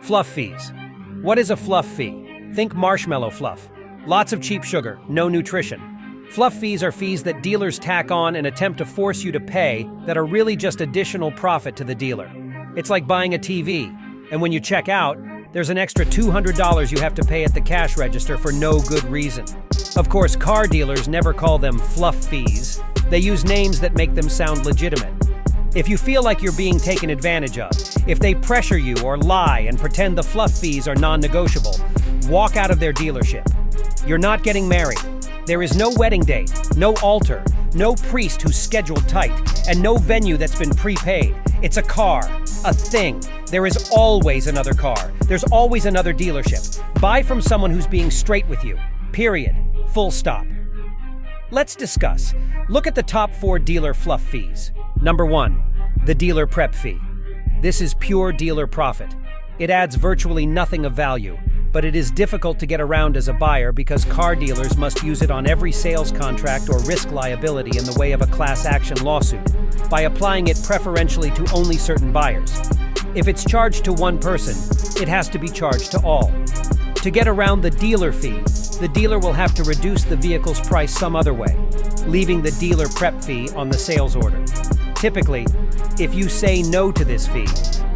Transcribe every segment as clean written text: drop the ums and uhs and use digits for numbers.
Fluff fees. What is a fluff fee? Think marshmallow fluff. Lots of cheap sugar, no nutrition. Fluff fees are fees that dealers tack on and attempt to force you to pay that are really just additional profit to the dealer. It's like buying a TV, and when you check out, there's an extra $200 you have to pay at the cash register for no good reason. Of course, car dealers never call them fluff fees. They use names that make them sound legitimate. If you feel like you're being taken advantage of, if they pressure you or lie and pretend the fluff fees are non-negotiable, walk out of their dealership. You're not getting married. There is no wedding date, no altar, no priest who's scheduled tight, and no venue that's been prepaid. It's a car, a thing. There is always another car. There's always another dealership. Buy from someone who's being straight with you. Period. Full stop. Let's discuss. Look at the top 4 dealer fluff fees. Number 1, the dealer prep fee. This is pure dealer profit. It adds virtually nothing of value, but it is difficult to get around as a buyer because car dealers must use it on every sales contract or risk liability in the way of a class action lawsuit, by applying it preferentially to only certain buyers. If it's charged to one person, it has to be charged to all. To get around the dealer fee, the dealer will have to reduce the vehicle's price some other way, leaving the dealer prep fee on the sales order. Typically, if you say no to this fee,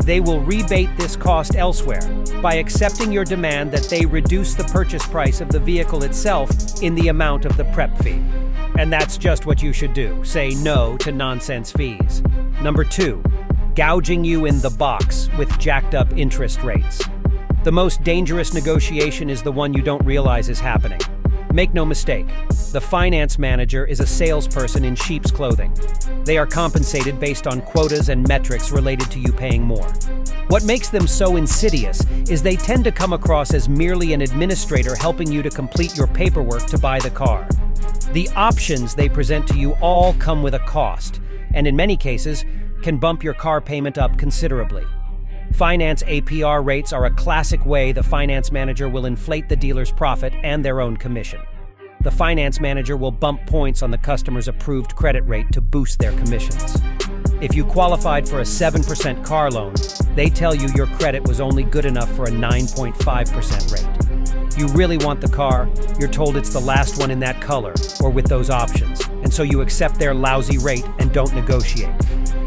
they will rebate this cost elsewhere by accepting your demand that they reduce the purchase price of the vehicle itself in the amount of the prep fee. And that's just what you should do. Say no to nonsense fees. Number 2, gouging you in the box with jacked up interest rates. The most dangerous negotiation is the one you don't realize is happening. Make no mistake, the finance manager is a salesperson in sheep's clothing. They are compensated based on quotas and metrics related to you paying more. What makes them so insidious is they tend to come across as merely an administrator helping you to complete your paperwork to buy the car. The options they present to you all come with a cost, and in many cases, can bump your car payment up considerably. Finance APR rates are a classic way the finance manager will inflate the dealer's profit and their own commission. The finance manager will bump points on the customer's approved credit rate to boost their commissions. If you qualified for a 7% car loan, they tell you your credit was only good enough for a 9.5% rate. You really want the car, you're told it's the last one in that color or with those options, and so you accept their lousy rate and don't negotiate.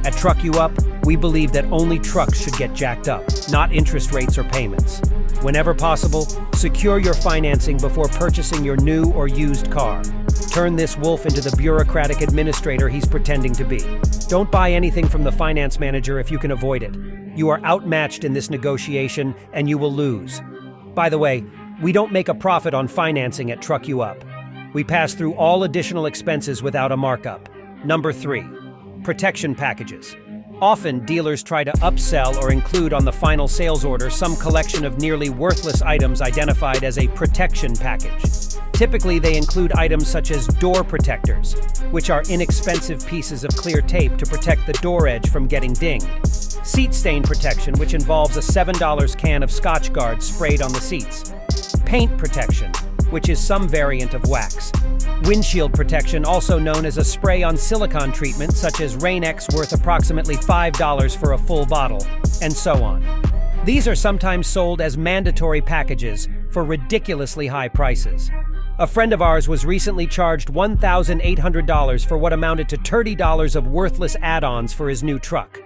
At Truck You Up, we believe that only trucks should get jacked up, not interest rates or payments. Whenever possible, secure your financing before purchasing your new or used car. Turn this wolf into the bureaucratic administrator he's pretending to be. Don't buy anything from the finance manager if you can avoid it. You are outmatched in this negotiation and you will lose. By the way, we don't make a profit on financing at Truck You Up. We pass through all additional expenses without a markup. Number 3, protection packages. Often, dealers try to upsell or include on the final sales order some collection of nearly worthless items identified as a protection package. Typically, they include items such as door protectors, which are inexpensive pieces of clear tape to protect the door edge from getting dinged. Seat stain protection, which involves a $7 can of Scotch Guard sprayed on the seats. Paint protection, which is some variant of wax. Windshield protection, also known as a spray-on silicone treatment such as Rain-X worth approximately $5 for a full bottle, and so on. These are sometimes sold as mandatory packages for ridiculously high prices. A friend of ours was recently charged $1,800 for what amounted to $30 of worthless add-ons for his new truck.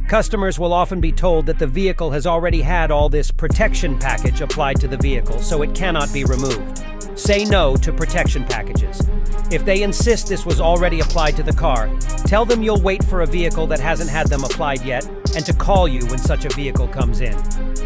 Customers will often be told that the vehicle has already had all this protection package applied to the vehicle, so it cannot be removed. Say no to protection packages. If they insist this was already applied to the car, tell them you'll wait for a vehicle that hasn't had them applied yet and to call you when such a vehicle comes in.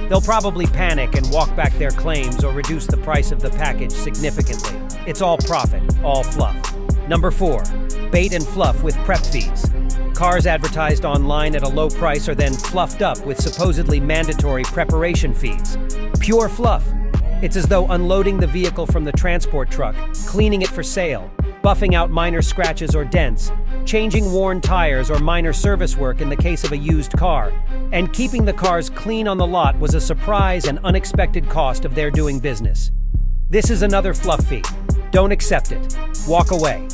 They'll probably panic and walk back their claims or reduce the price of the package significantly. It's all profit, all fluff. Number 4, bait and fluff with prep fees. Cars advertised online at a low price are then fluffed up with supposedly mandatory preparation fees. Pure fluff. It's as though unloading the vehicle from the transport truck, cleaning it for sale, buffing out minor scratches or dents, changing worn tires or minor service work in the case of a used car, and keeping the cars clean on the lot was a surprise and unexpected cost of their doing business. This is another fluff fee. Don't accept it. Walk away.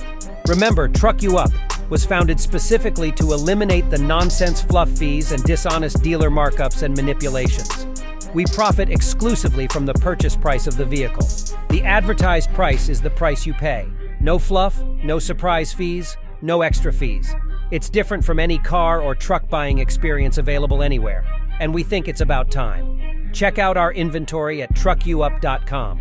Remember, Truck You Up was founded specifically to eliminate the nonsense fluff fees and dishonest dealer markups and manipulations. We profit exclusively from the purchase price of the vehicle. The advertised price is the price you pay. No fluff, no surprise fees, no extra fees. It's different from any car or truck buying experience available anywhere, and we think it's about time. Check out our inventory at truckyouup.com.